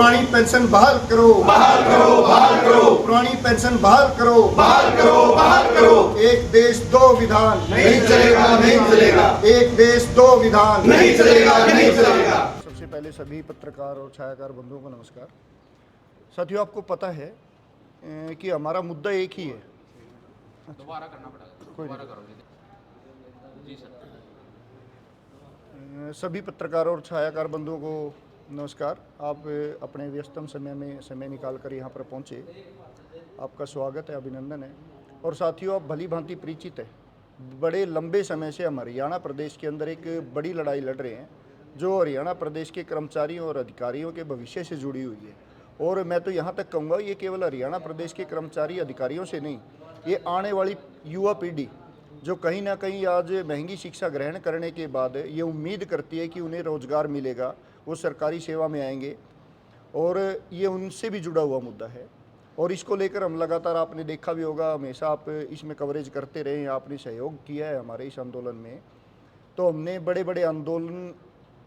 पुरानी पेंशन बहाल करो, बहाल करो, बहाल करो, पुरानी पेंशन बहाल करो, बहाल करो, बहाल करो। एक देश दो विधान, नहीं चलेगा, नहीं चलेगा, एक देश दो विधान, नहीं चलेगा, नहीं चलेगा। सबसे पहले सभी पत्रकार और छायाकार बंधुओं को नमस्कार। साथियों, आपको पता है कि हमारा मुद्दा एक ही है। दोबारा करना पड़ेगा, दोबारा करोगे जी सर। सभी पत्रकार और छायाकार बंधुओं को नमस्कार। आप अपने व्यस्तम समय में समय निकाल कर यहाँ पर पहुँचे, आपका स्वागत है, अभिनंदन है। और साथियों, आप भली भांति परिचित है, बड़े लंबे समय से हम हरियाणा प्रदेश के अंदर एक बड़ी लड़ाई लड़ रहे हैं जो हरियाणा प्रदेश के कर्मचारियों और अधिकारियों के भविष्य से जुड़ी हुई है। और मैं तो यहाँ तक कहूँगा, ये केवल हरियाणा प्रदेश के कर्मचारी अधिकारियों से नहीं, ये आने वाली युवा पीढ़ी जो कहीं ना कहीं आज महंगी शिक्षा ग्रहण करने के बाद ये उम्मीद करती है कि उन्हें रोज़गार मिलेगा, वो सरकारी सेवा में आएंगे, और ये उनसे भी जुड़ा हुआ मुद्दा है। और इसको लेकर हम लगातार, आपने देखा भी होगा, हमेशा आप इसमें कवरेज करते रहे, आपने सहयोग किया है हमारे इस आंदोलन में। तो हमने बड़े बड़े आंदोलन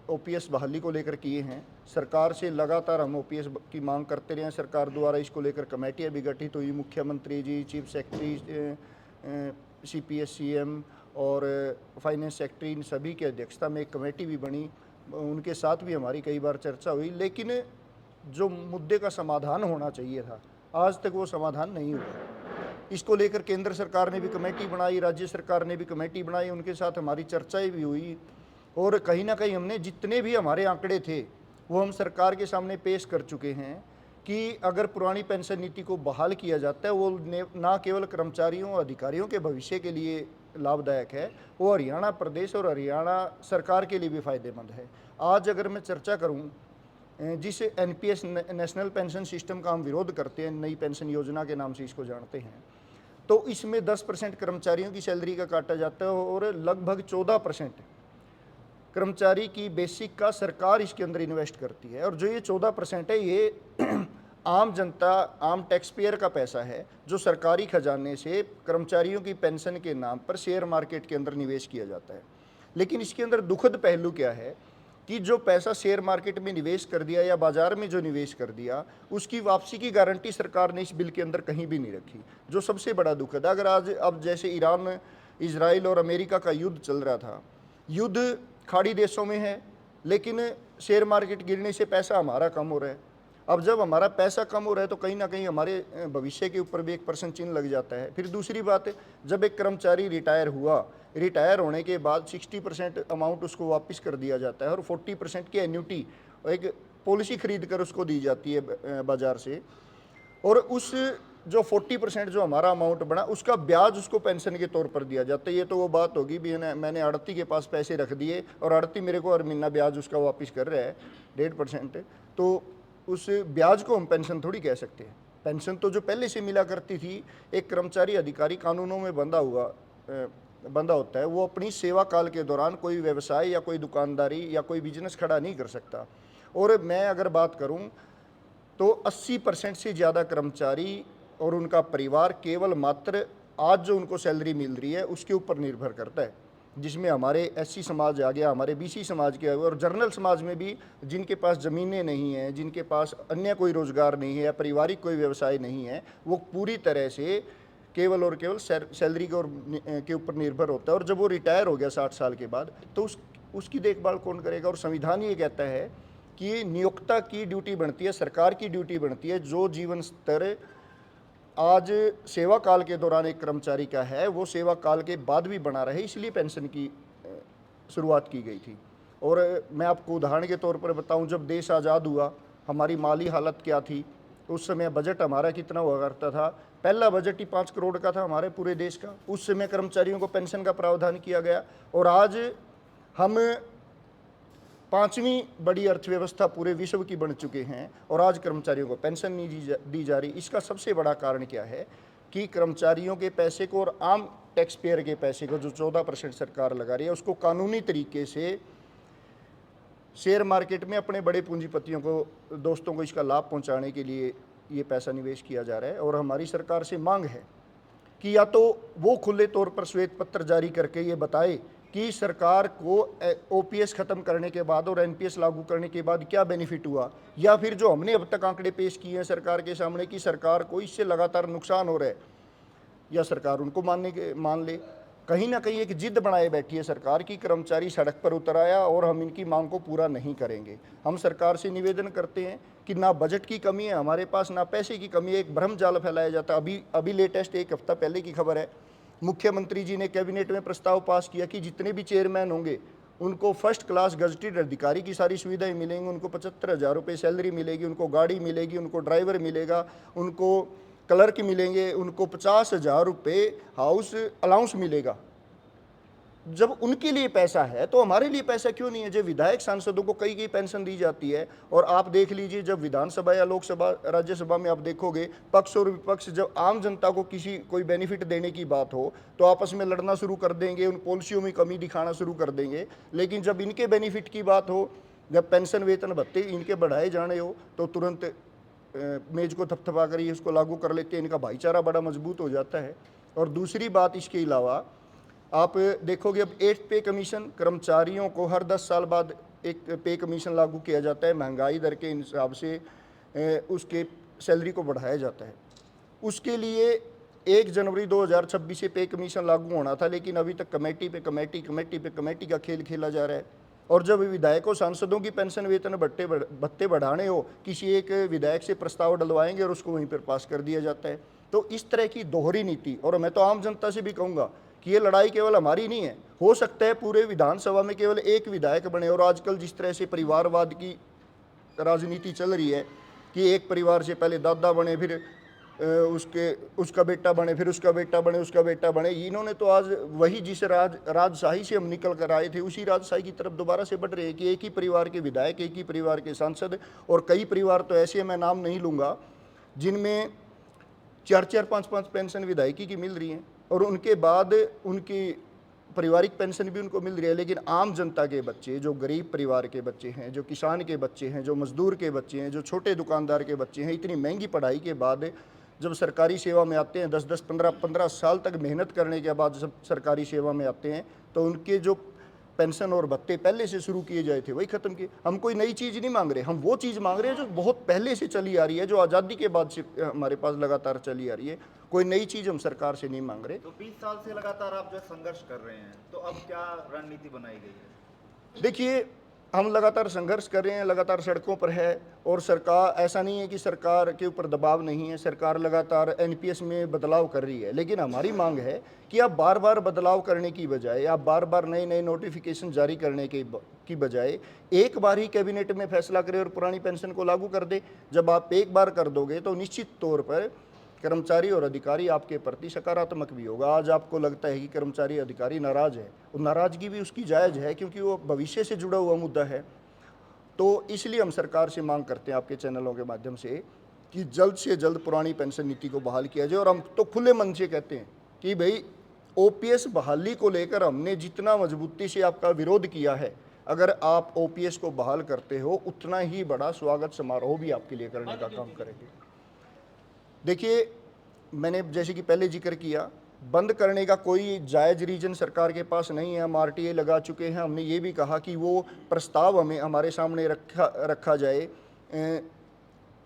ओपीएस बहाली को लेकर किए हैं। सरकार से लगातार हम ओपीएस की मांग करते रहे हैं। सरकार द्वारा इसको लेकर कमेटियाँ भी गठित हुई, मुख्यमंत्री जी, चीफ सेक्रेटरी, सीपीएस सीएम और फाइनेंस सेक्रेटरी, इन सभी की अध्यक्षता में एक कमेटी भी बनी, उनके साथ भी हमारी कई बार चर्चा हुई। लेकिन जो मुद्दे का समाधान होना चाहिए था, आज तक वो समाधान नहीं हुआ। इसको लेकर केंद्र सरकार ने भी कमेटी बनाई, राज्य सरकार ने भी कमेटी बनाई, उनके साथ हमारी चर्चाएं भी हुई। और कहीं ना कहीं हमने जितने भी हमारे आंकड़े थे वो हम सरकार के सामने पेश कर चुके हैं कि अगर पुरानी पेंशन नीति को बहाल किया जाता है, वो ना केवल कर्मचारियों और अधिकारियों के भविष्य के लिए लाभदायक है, वो हरियाणा प्रदेश और हरियाणा सरकार के लिए भी फ़ायदेमंद है। आज अगर मैं चर्चा करूं, जिस एनपीएस नेशनल पेंशन सिस्टम का हम विरोध करते हैं, नई पेंशन योजना के नाम से इसको जानते हैं, तो इसमें 10% कर्मचारियों की सैलरी का काटा जाता है और लगभग 14% कर्मचारी की बेसिक का सरकार इसके अंदर इन्वेस्ट करती है। और जो ये 14% है, ये आम जनता, आम टैक्स पेयर का पैसा है जो सरकारी खजाने से कर्मचारियों की पेंशन के नाम पर शेयर मार्केट के अंदर निवेश किया जाता है। लेकिन इसके अंदर दुखद पहलू क्या है कि जो पैसा शेयर मार्केट में निवेश कर दिया या बाजार में जो निवेश कर दिया, उसकी वापसी की गारंटी सरकार ने इस बिल के अंदर कहीं भी नहीं रखी, जो सबसे बड़ा दुखद है। अगर आज अब जैसे ईरान, इजराइल और अमेरिका का युद्ध चल रहा था, युद्ध खाड़ी देशों में है, लेकिन शेयर मार्केट गिरने से पैसा हमारा कम हो रहा है। अब जब हमारा पैसा कम हो रहा है तो कहीं ना कहीं हमारे भविष्य के ऊपर भी एक प्रश्न चिन्ह लग जाता है। फिर दूसरी बात है, जब एक कर्मचारी रिटायर हुआ, रिटायर होने के बाद 60% अमाउंट उसको वापस कर दिया जाता है और 40% की एन्युटी एक पॉलिसी खरीद कर उसको दी जाती है बाजार से, और उस जो 40% जो हमारा अमाउंट बना, उसका ब्याज उसको पेंशन के तौर पर दिया जाता है। ये तो वो बात होगी भी, मैंने आड़ती के पास पैसे रख दिए और आड़ती मेरे को हर महीना ब्याज उसका वापस कर रहा है 1.5%, तो उस ब्याज को हम पेंशन थोड़ी कह सकते हैं। पेंशन तो जो पहले से मिला करती थी, एक कर्मचारी अधिकारी कानूनों में बंधा होता है, वो अपनी सेवा काल के दौरान कोई व्यवसाय या कोई दुकानदारी या कोई बिजनेस खड़ा नहीं कर सकता। और मैं अगर बात करूं तो 80% से ज़्यादा कर्मचारी और उनका परिवार केवल मात्र आज जो उनको सैलरी मिल रही है उसके ऊपर निर्भर करता है, जिसमें हमारे एससी समाज आ गया, हमारे बीसी समाज के आ गए, और जनरल समाज में भी जिनके पास ज़मीनें नहीं हैं, जिनके पास अन्य कोई रोज़गार नहीं है या पारिवारिक कोई व्यवसाय नहीं है, वो पूरी तरह से केवल और केवल सैलरी के ऊपर निर्भर होता है। और जब वो रिटायर हो गया 60 साल के बाद, तो उसकी देखभाल कौन करेगा? और संविधान ये कहता है कि नियोक्ता की ड्यूटी बनती है, सरकार की ड्यूटी बनती है, जो जीवन स्तर आज सेवा काल के दौरान एक कर्मचारी का है, वो सेवा काल के बाद भी बना रहे, इसलिए पेंशन की शुरुआत की गई थी। और मैं आपको उदाहरण के तौर पर बताऊं, जब देश आज़ाद हुआ, हमारी माली हालत क्या थी, उस समय बजट हमारा कितना हुआ करता था? पहला बजट ही 5 करोड़ का था हमारे पूरे देश का। उस समय कर्मचारियों को पेंशन का प्रावधान किया गया, और आज हम 5वीं बड़ी अर्थव्यवस्था पूरे विश्व की बन चुके हैं और आज कर्मचारियों को पेंशन नहीं दी जा रही। इसका सबसे बड़ा कारण क्या है कि कर्मचारियों के पैसे को और आम टैक्स पेयर के पैसे को जो 14% सरकार लगा रही है, उसको कानूनी तरीके से शेयर मार्केट में अपने बड़े पूंजीपतियों को, दोस्तों को इसका लाभ पहुंचाने के लिए ये पैसा निवेश किया जा रहा है। और हमारी सरकार से मांग है कि या तो वो खुले तौर पर श्वेत पत्र जारी करके ये बताए कि सरकार को ओपीएस ख़त्म करने के बाद और एनपीएस लागू करने के बाद क्या बेनिफिट हुआ, या फिर जो हमने अब तक आंकड़े पेश किए हैं सरकार के सामने कि सरकार को इससे लगातार नुकसान हो रहा है, या सरकार उनको मान ले। कहीं ना कहीं एक जिद बनाए बैठी है सरकार की कर्मचारी सड़क पर उतर आया और हम इनकी मांग को पूरा नहीं करेंगे। हम सरकार से निवेदन करते हैं कि ना बजट की कमी है हमारे पास, ना पैसे की कमी है, एक भ्रम जाल फैलाया जाता है। अभी लेटेस्ट एक हफ्ता पहले की खबर है, मुख्यमंत्री जी ने कैबिनेट में प्रस्ताव पास किया कि जितने भी चेयरमैन होंगे उनको फर्स्ट क्लास गजटेड अधिकारी की सारी सुविधाएं मिलेंगी, उनको 75,000 रुपये सैलरी मिलेगी, उनको गाड़ी मिलेगी, उनको ड्राइवर मिलेगा, उनको क्लर्क मिलेंगे, उनको 50,000 रुपये हाउस अलाउंस मिलेगा। जब उनके लिए पैसा है तो हमारे लिए पैसा क्यों नहीं है? जब विधायक सांसदों को कई पेंशन दी जाती है, और आप देख लीजिए जब विधानसभा या लोकसभा राज्यसभा में आप देखोगे पक्ष और विपक्ष जब आम जनता को कोई बेनिफिट देने की बात हो तो आपस में लड़ना शुरू कर देंगे, उन पॉलिसियों में कमी दिखाना शुरू कर देंगे। लेकिन जब इनके बेनिफिट की बात हो, जब पेंशन वेतन भत्ते इनके बढ़ाए जाने हो तो तुरंत मेज को थपथपा कर उसको लागू कर लेते हैं। इनका भाईचारा बड़ा मजबूत हो जाता है। और दूसरी बात इसके अलावा आप देखोगे अब 8th पे कमीशन, कर्मचारियों को हर 10 साल बाद एक पे कमीशन लागू किया जाता है, महंगाई दर के हिसाब से उसके सैलरी को बढ़ाया जाता है। उसके लिए 1 जनवरी 2026 से पे कमीशन लागू होना था, लेकिन अभी तक कमेटी पे कमेटी का खेल खेला जा रहा है। और जब विधायकों सांसदों की पेंशन वेतन भत्ते बढ़ाने हो, किसी एक विधायक से प्रस्ताव डलवाएंगे और उसको वहीं पर पास कर दिया जाता है। तो इस तरह की दोहरी नीति, और मैं तो आम जनता से भी कहूँगा कि ये लड़ाई केवल हमारी नहीं है। हो सकता है पूरे विधानसभा में केवल एक विधायक बने, और आजकल जिस तरह से परिवारवाद की राजनीति चल रही है कि एक परिवार से पहले दादा बने, फिर उसका बेटा बने, फिर उसका बेटा बने, उसका बेटा बने। इन्होंने तो आज वही जिस राजशाही से हम निकल कर आए थे उसी राजशाही की तरफ दोबारा से बढ़ रहे हैं कि एक ही परिवार के विधायक, एक ही परिवार के सांसद, और कई परिवार तो ऐसे मैं नाम नहीं लूँगा जिनमें 4-4, 5-5 पेंशन विधायकी की मिल रही हैं, और उनके बाद उनकी पारिवारिक पेंशन भी उनको मिल रही है। लेकिन आम जनता के बच्चे, जो गरीब परिवार के बच्चे हैं, जो किसान के बच्चे हैं, जो मजदूर के बच्चे हैं, जो छोटे दुकानदार के बच्चे हैं, इतनी महंगी पढ़ाई के बाद जब सरकारी सेवा में आते हैं, 10-10, 15-15 साल तक मेहनत करने के बाद जब सरकारी सेवा में आते हैं तो उनके जो पेंशन और भत्ते पहले से शुरू किए जाए थे वही ख़त्म किए। हम कोई नई चीज़ नहीं मांग रहे, हम वो चीज़ मांग रहे हैं जो बहुत पहले से चली आ रही है, जो आज़ादी के बाद से हमारे पास लगातार चली आ रही है। कोई नई चीज़ हम सरकार से नहीं मांग रहे। तो 20 साल से लगातार आप जो संघर्ष कर रहे हैं, तो अब क्या रणनीति बनाई गई है? देखिए, हम लगातार संघर्ष कर रहे हैं, लगातार सड़कों पर है, और सरकार, ऐसा नहीं है कि सरकार के ऊपर दबाव नहीं है, सरकार लगातार एनपीएस में बदलाव कर रही है। लेकिन हमारी मांग है कि आप बार बार बदलाव करने की बजाय, आप बार बार नए नए नोटिफिकेशन जारी करने की बजाय एक बार ही कैबिनेट में फैसला करें और पुरानी पेंशन को लागू कर दे। जब आप एक बार कर दोगे तो निश्चित तौर पर कर्मचारी और अधिकारी आपके प्रति सकारात्मक भी होगा। आज आपको लगता है कि कर्मचारी अधिकारी नाराज़ है, और नाराज़गी भी उसकी जायज़ है क्योंकि वो भविष्य से जुड़ा हुआ मुद्दा है। तो इसलिए हम सरकार से मांग करते हैं आपके चैनलों के माध्यम से कि जल्द से जल्द पुरानी पेंशन नीति को बहाल किया जाए। और हम तो खुले मन से कहते हैं कि भाई ओपीएस बहाली को लेकर हमने जितना मजबूती से आपका विरोध किया है, अगर आप ओपीएस को बहाल करते हो उतना ही बड़ा स्वागत समारोह भी आपके लिए करने का काम करेंगे। देखिए, मैंने जैसे कि पहले जिक्र किया, बंद करने का कोई जायज़ रीज़न सरकार के पास नहीं है। हम आरटीए लगा चुके हैं। हमने ये भी कहा कि वो प्रस्ताव हमारे सामने रखा जाए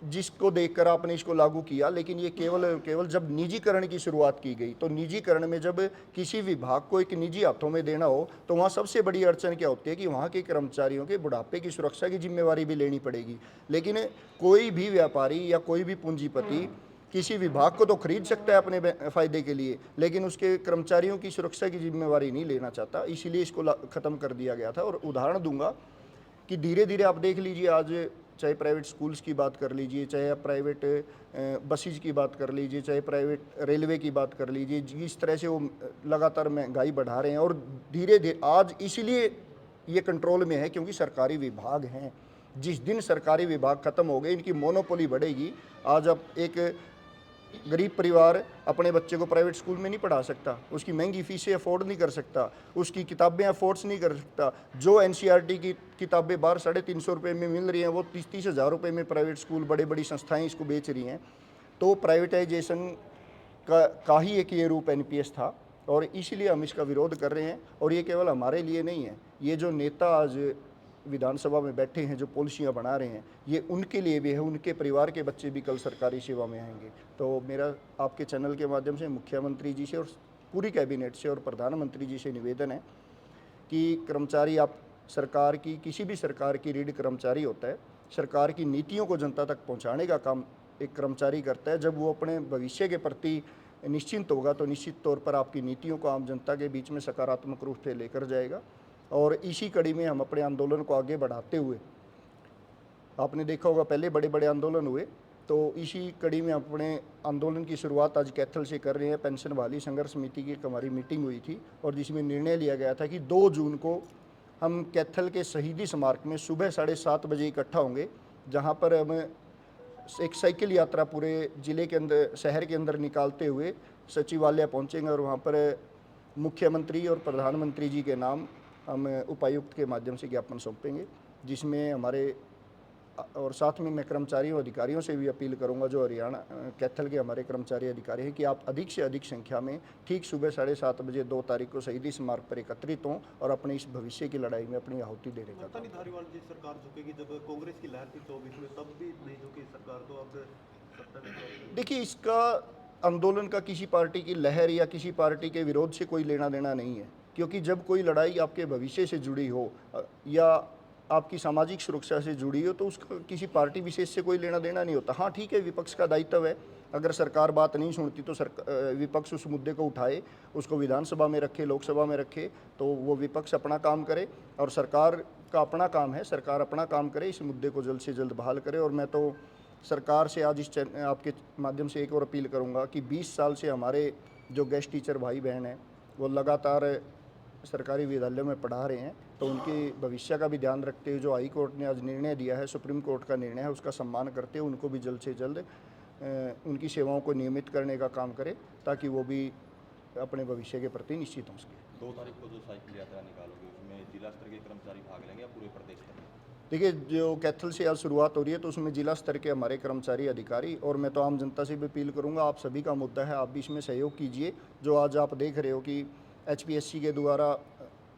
जिसको देखकर आपने इसको लागू किया। लेकिन ये केवल जब निजीकरण की शुरुआत की गई, तो निजीकरण में जब किसी विभाग को एक निजी हाथों में देना हो तो वहाँ सबसे बड़ी अड़चन क्या होती है कि वहाँ के कर्मचारियों के बुढ़ापे की सुरक्षा की जिम्मेवारी भी लेनी पड़ेगी। लेकिन कोई भी व्यापारी या कोई भी पूंजीपति किसी विभाग को तो खरीद सकता है अपने फ़ायदे के लिए, लेकिन उसके कर्मचारियों की सुरक्षा की जिम्मेवारी नहीं लेना चाहता। इसीलिए इसको ख़त्म कर दिया गया था। और उदाहरण दूंगा कि धीरे धीरे आप देख लीजिए, आज चाहे प्राइवेट स्कूल्स की बात कर लीजिए, चाहे आप प्राइवेट बसेज की बात कर लीजिए, चाहे प्राइवेट रेलवे की बात कर लीजिए, जिस तरह से वो लगातार महंगाई बढ़ा रहे हैं। और धीरे धीरे आज इसीलिए ये कंट्रोल में है क्योंकि सरकारी विभाग हैं। जिस दिन सरकारी विभाग ख़त्म हो गए, इनकी मोनोपोली बढ़ेगी। आज आप एक गरीब परिवार अपने बच्चे को प्राइवेट स्कूल में नहीं पढ़ा सकता, उसकी महंगी फीसें अफोर्ड नहीं कर सकता, उसकी किताबें अफोर्ड्स नहीं कर सकता। जो एनसीईआरटी की किताबें बाहर 350 रुपये में मिल रही हैं, वो 30-30 हज़ार रुपये में प्राइवेट स्कूल, बड़ी बड़ी संस्थाएं इसको बेच रही हैं। तो प्राइवेटाइजेशन का ही एक ये रूप एनपीएस था। और इसीलिए हम इसका विरोध कर रहे हैं। और ये केवल हमारे लिए नहीं है, ये जो नेता आज विधानसभा में बैठे हैं, जो पॉलिसियाँ बना रहे हैं, ये उनके लिए भी है, उनके परिवार के बच्चे भी कल सरकारी सेवा में आएंगे। तो मेरा आपके चैनल के माध्यम से मुख्यमंत्री जी से और पूरी कैबिनेट से और प्रधानमंत्री जी से निवेदन है कि कर्मचारी, आप सरकार की, किसी भी सरकार की रीढ़ कर्मचारी होता है। सरकार की नीतियों को जनता तक पहुंचाने का काम एक कर्मचारी करता है। जब वो अपने भविष्य के प्रति निश्चिंत होगा तो निश्चित तौर पर आपकी नीतियों को आम जनता के बीच में सकारात्मक रूप से लेकर जाएगा। और इसी कड़ी में हम अपने आंदोलन को आगे बढ़ाते हुए, आपने देखा होगा पहले बड़े बड़े आंदोलन हुए, तो इसी कड़ी में अपने आंदोलन की शुरुआत आज कैथल से कर रहे हैं। पेंशन बहाली संघर्ष समिति की एक हमारी मीटिंग हुई थी और जिसमें निर्णय लिया गया था कि 2 जून को हम कैथल के शहीदी स्मारक में सुबह 7:30 बजे इकट्ठा होंगे, जहां पर हम एक साइकिल यात्रा पूरे ज़िले के अंदर, शहर के अंदर निकालते हुए सचिवालय पहुंचेंगे और वहां पर मुख्यमंत्री और प्रधानमंत्री जी के नाम हम उपायुक्त के माध्यम से ज्ञापन सौंपेंगे, जिसमें हमारे, और साथ में मैं कर्मचारियों अधिकारियों से भी अपील करूंगा, जो हरियाणा कैथल के हमारे कर्मचारी अधिकारी हैं, कि आप अधिक से अधिक संख्या में ठीक सुबह 7:30 बजे 2 तारीख को शहीदी स्मारक पर एकत्रित हों और अपने इस भविष्य की लड़ाई में अपनी आहुति देने का लगता नहीं धारीवाल जी सरकार झुकेगी? जब कांग्रेस की लहर थी 24 में, तब भी नहीं झुकी सरकार, तो अब सत्ता में देखिए, इसका आंदोलन का किसी पार्टी की लहर या किसी पार्टी के विरोध से कोई लेना देना नहीं है, क्योंकि जब कोई लड़ाई आपके भविष्य से जुड़ी हो या आपकी सामाजिक सुरक्षा से जुड़ी हो तो उसका किसी पार्टी विशेष से कोई लेना देना नहीं होता। हाँ ठीक है, विपक्ष का दायित्व है, अगर सरकार बात नहीं सुनती तो विपक्ष उस मुद्दे को उठाए, उसको विधानसभा में रखे, लोकसभा में रखे, तो वो विपक्ष अपना काम करे और सरकार का अपना काम है, सरकार अपना काम करे, इस मुद्दे को जल्द से जल्द बहाल करे। और मैं तो सरकार से आज इस आपके माध्यम से एक और अपील करूँगा कि 20 साल से हमारे जो गेस्ट टीचर भाई बहन हैं वो लगातार सरकारी विद्यालयों में पढ़ा रहे हैं, तो उनके भविष्य का भी ध्यान रखते हुए जो हाई कोर्ट ने आज निर्णय दिया है, सुप्रीम कोर्ट का निर्णय है, उसका सम्मान करते हुए उनको भी जल्द से जल्द उनकी सेवाओं को नियमित करने का काम करें, ताकि वो भी अपने भविष्य के प्रति निश्चित हो सके। 2 तारीख को जो साइकिल यात्रा निकालोगे उसमें जिला स्तर के कर्मचारी भाग लेंगे या पूरे प्रदेश का? देखिए, जो कैथल से आज शुरुआत हो रही है तो उसमें जिला स्तर के हमारे कर्मचारी अधिकारी, और मैं तो आम जनता से भी अपील करूंगा, आप सभी का मुद्दा है, आप भी इसमें सहयोग कीजिए। जो आज आप देख रहे हो कि HPSC के द्वारा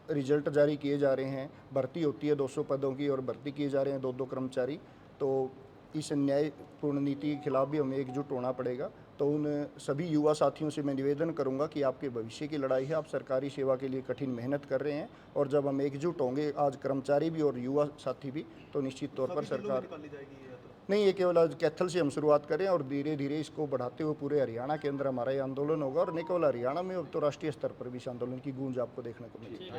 रिजल्ट जारी किए जा रहे हैं, भर्ती होती है 200 पदों की और भर्ती किए जा रहे हैं 2-2 कर्मचारी, तो इस अन्यायपूर्ण नीति के खिलाफ भी हमें एकजुट होना पड़ेगा। तो उन सभी युवा साथियों से मैं निवेदन करूंगा कि आपके भविष्य की लड़ाई है, आप सरकारी सेवा के लिए कठिन मेहनत कर रहे हैं, और जब हम एकजुट होंगे, आज कर्मचारी भी और युवा साथी भी, तो निश्चित तौर पर सरकार निकाली जाएगी ये यात्रा? नहीं, ये केवल आज कैथल से हम शुरुआत करें और धीरे धीरे इसको बढ़ाते हुए पूरे हरियाणा के अंदर हमारा ये आंदोलन होगा, और न केवल हरियाणा में, अब तो राष्ट्रीय स्तर पर भी इस आंदोलन की गूंज आपको देखने को मिलेगी।